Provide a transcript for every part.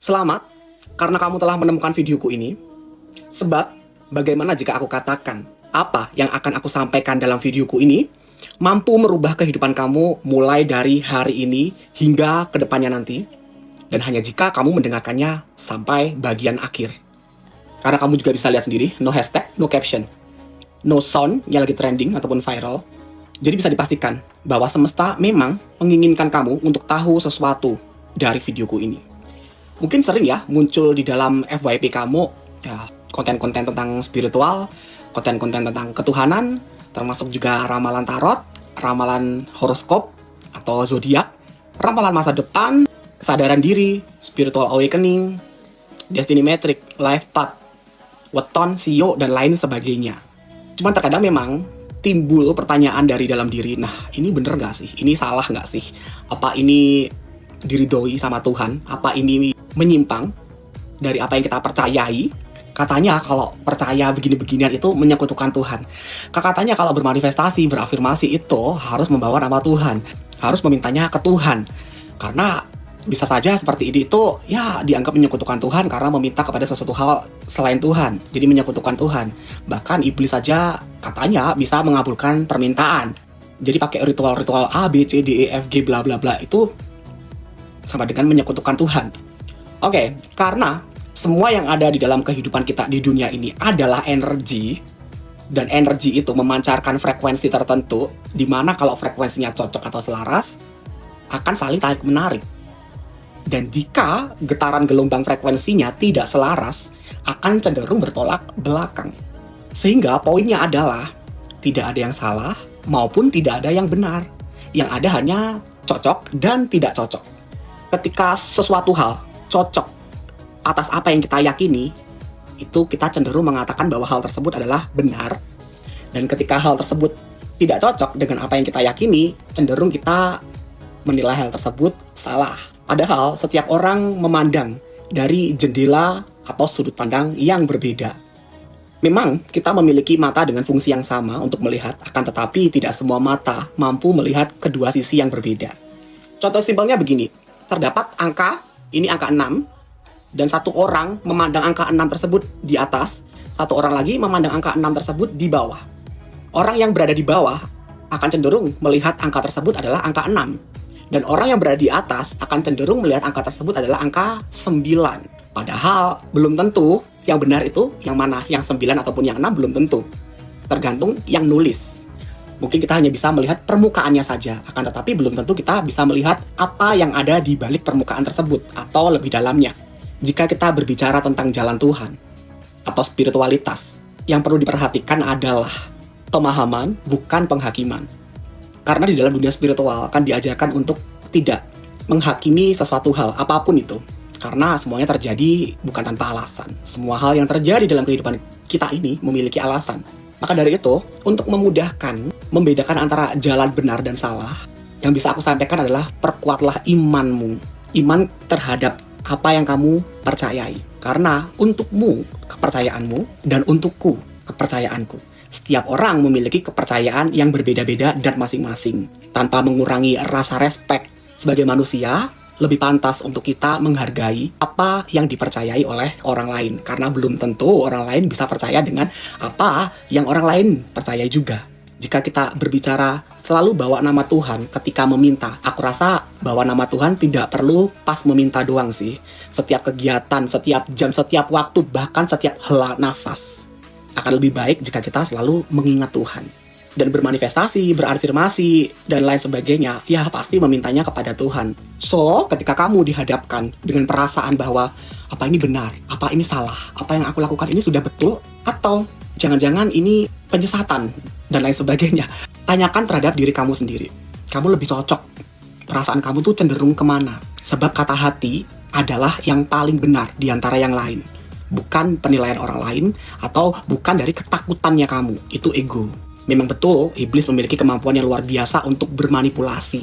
Selamat, karena kamu telah menemukan videoku ini. Sebab, bagaimana jika aku katakan apa yang akan aku sampaikan dalam videoku ini mampu merubah kehidupan kamu mulai dari hari ini hingga ke depannya nanti. Dan hanya jika kamu mendengarkannya sampai bagian akhir. Karena kamu juga bisa lihat sendiri, no hashtag, no caption, no sound yang lagi trending ataupun viral. Jadi bisa dipastikan bahwa semesta memang menginginkan kamu untuk tahu sesuatu dari videoku ini. Mungkin sering ya muncul di dalam FYP kamu ya, konten-konten tentang spiritual, konten-konten tentang ketuhanan, termasuk juga ramalan tarot, ramalan horoskop atau zodiak, ramalan masa depan, kesadaran diri, spiritual awakening, destiny metric, life path, weton, sio, dan lain sebagainya. Cuman terkadang memang timbul pertanyaan dari dalam diri, nah ini bener nggak sih? Ini salah nggak sih? Apa ini diridhoi sama Tuhan? Apa ini menyimpang dari apa yang kita percayai? Katanya kalau percaya begini-beginian itu menyekutukan Tuhan. Katanya kalau bermanifestasi, berafirmasi itu harus membawa nama Tuhan, harus memintanya ke Tuhan. Karena bisa saja seperti ini itu ya dianggap menyekutukan Tuhan karena meminta kepada sesuatu hal selain Tuhan. Jadi menyekutukan Tuhan. Bahkan iblis saja katanya bisa mengabulkan permintaan. Jadi pakai ritual-ritual A, B, C, D, E, F, G, bla bla bla itu sama dengan menyekutukan Tuhan. Oke, karena semua yang ada di dalam kehidupan kita di dunia ini adalah energi, dan energi itu memancarkan frekuensi tertentu, di mana kalau frekuensinya cocok atau selaras, akan saling tarik-menarik. Dan jika getaran gelombang frekuensinya tidak selaras, akan cenderung bertolak belakang. Sehingga poinnya adalah, tidak ada yang salah, maupun tidak ada yang benar. Yang ada hanya cocok dan tidak cocok. Ketika sesuatu hal cocok atas apa yang kita yakini, itu kita cenderung mengatakan bahwa hal tersebut adalah benar. Dan ketika hal tersebut tidak cocok dengan apa yang kita yakini, cenderung kita menilai hal tersebut salah. Padahal setiap orang memandang dari jendela atau sudut pandang yang berbeda. Memang kita memiliki mata dengan fungsi yang sama untuk melihat, akan tetapi tidak semua mata mampu melihat kedua sisi yang berbeda. Contoh simpelnya begini, terdapat angka, ini angka 6, dan satu orang memandang angka 6 tersebut di atas, satu orang lagi memandang angka 6 tersebut di bawah. Orang yang berada di bawah akan cenderung melihat angka tersebut adalah angka 6. Dan orang yang berada di atas akan cenderung melihat angka tersebut adalah angka 9. Padahal belum tentu yang benar itu yang mana, yang 9 ataupun yang 6 belum tentu. Tergantung yang nulis. Mungkin kita hanya bisa melihat permukaannya saja, akan tetapi belum tentu kita bisa melihat apa yang ada di balik permukaan tersebut atau lebih dalamnya. Jika kita berbicara tentang jalan Tuhan atau spiritualitas, yang perlu diperhatikan adalah pemahaman, bukan penghakiman. Karena di dalam dunia spiritual akan diajarkan untuk tidak menghakimi sesuatu hal, apapun itu. Karena semuanya terjadi bukan tanpa alasan. Semua hal yang terjadi dalam kehidupan kita ini memiliki alasan. Maka dari itu, untuk memudahkan, membedakan antara jalan benar dan salah, yang bisa aku sampaikan adalah perkuatlah imanmu. Iman terhadap apa yang kamu percayai. Karena untukmu, kepercayaanmu, dan untukku, kepercayaanku. Setiap orang memiliki kepercayaan yang berbeda-beda dan masing-masing. Tanpa mengurangi rasa respek sebagai manusia, lebih pantas untuk kita menghargai apa yang dipercayai oleh orang lain. Karena belum tentu orang lain bisa percaya dengan apa yang orang lain percayai juga. Jika kita berbicara selalu bawa nama Tuhan ketika meminta, aku rasa bawa nama Tuhan tidak perlu pas meminta doang sih. Setiap kegiatan, setiap jam, setiap waktu, bahkan setiap hela nafas. Akan lebih baik jika kita selalu mengingat Tuhan. Dan bermanifestasi, berafirmasi, dan lain sebagainya, ya pasti memintanya kepada Tuhan. So, ketika kamu dihadapkan dengan perasaan bahwa apa ini benar, apa ini salah, apa yang aku lakukan ini sudah betul, atau jangan-jangan ini penyesatan, dan lain sebagainya, tanyakan terhadap diri kamu sendiri. Kamu lebih cocok, perasaan kamu tuh cenderung kemana? Sebab kata hati adalah yang paling benar di antara yang lain. Bukan penilaian orang lain, atau bukan dari ketakutannya kamu. Itu ego. Memang betul, iblis memiliki kemampuan yang luar biasa untuk bermanipulasi,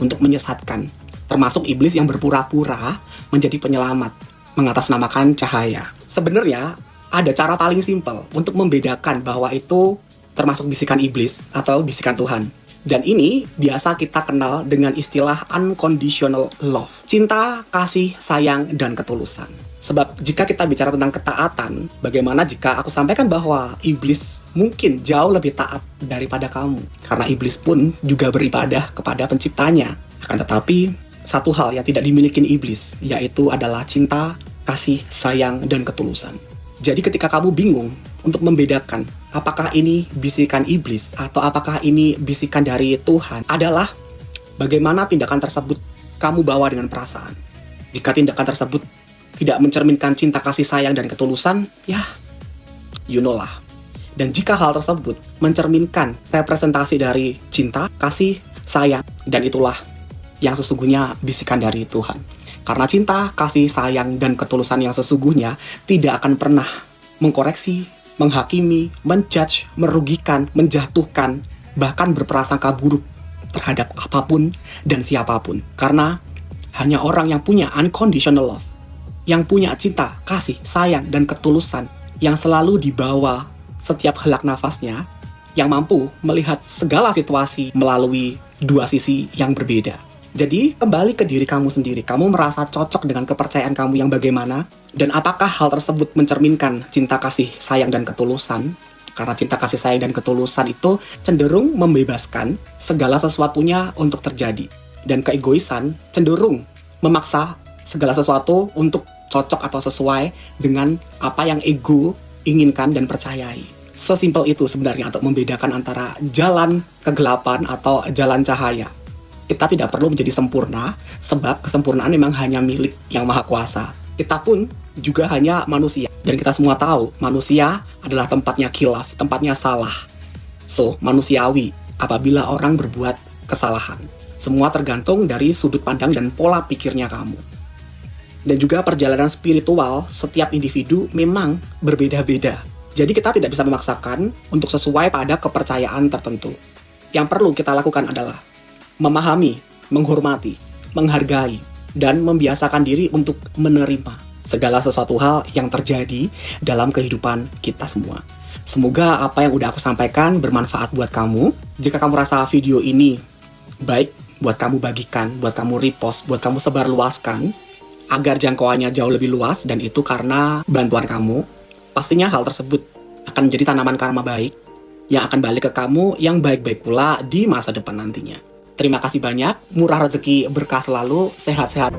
untuk menyesatkan. Termasuk iblis yang berpura-pura menjadi penyelamat, mengatasnamakan cahaya. Sebenarnya, ada cara paling simpel untuk membedakan bahwa itu termasuk bisikan iblis atau bisikan Tuhan. Dan ini biasa kita kenal dengan istilah unconditional love. Cinta, kasih, sayang, dan ketulusan. Sebab jika kita bicara tentang ketaatan, bagaimana jika aku sampaikan bahwa iblis mungkin jauh lebih taat daripada kamu. Karena iblis pun juga beribadah kepada penciptanya. Akan tetapi, satu hal yang tidak dimiliki iblis, yaitu adalah cinta, kasih, sayang, dan ketulusan. Jadi ketika kamu bingung untuk membedakan apakah ini bisikan iblis atau apakah ini bisikan dari Tuhan, adalah bagaimana tindakan tersebut kamu bawa dengan perasaan. Jika tindakan tersebut tidak mencerminkan cinta, kasih, sayang, dan ketulusan, ya, you know lah. Dan jika hal tersebut mencerminkan representasi dari cinta, kasih, sayang, dan itulah yang sesungguhnya bisikan dari Tuhan. Karena cinta, kasih, sayang, dan ketulusan yang sesungguhnya tidak akan pernah mengkoreksi, menghakimi, menjudge, merugikan, menjatuhkan, bahkan berprasangka buruk terhadap apapun dan siapapun. Karena hanya orang yang punya unconditional love, yang punya cinta, kasih, sayang, dan ketulusan, yang selalu dibawa setiap helak nafasnya, yang mampu melihat segala situasi melalui dua sisi yang berbeda. Jadi, kembali ke diri kamu sendiri. Kamu merasa cocok dengan kepercayaan kamu yang bagaimana? Dan apakah hal tersebut mencerminkan cinta, kasih, sayang, dan ketulusan? Karena cinta, kasih, sayang, dan ketulusan itu cenderung membebaskan segala sesuatunya untuk terjadi. Dan keegoisan cenderung memaksa segala sesuatu untuk cocok atau sesuai dengan apa yang ego inginkan dan percayai. Sesimpel itu sebenarnya untuk membedakan antara jalan kegelapan atau jalan cahaya. Kita tidak perlu menjadi sempurna, sebab kesempurnaan memang hanya milik Yang Maha Kuasa. Kita pun juga hanya manusia. Dan kita semua tahu, manusia adalah tempatnya khilaf, tempatnya salah. So, manusiawi apabila orang berbuat kesalahan. Semua tergantung dari sudut pandang dan pola pikirnya kamu. Dan juga perjalanan spiritual setiap individu memang berbeda-beda. Jadi kita tidak bisa memaksakan untuk sesuai pada kepercayaan tertentu. Yang perlu kita lakukan adalah memahami, menghormati, menghargai, dan membiasakan diri untuk menerima segala sesuatu hal yang terjadi dalam kehidupan kita semua. Semoga apa yang udah aku sampaikan bermanfaat buat kamu. Jika kamu rasa video ini baik, buat kamu bagikan, buat kamu repost, buat kamu sebarluaskan, agar jangkauannya jauh lebih luas, dan itu karena bantuan kamu. Pastinya hal tersebut akan menjadi tanaman karma baik yang akan balik ke kamu yang baik-baik pula di masa depan nantinya. Terima kasih banyak, murah rezeki, berkah selalu, sehat-sehat.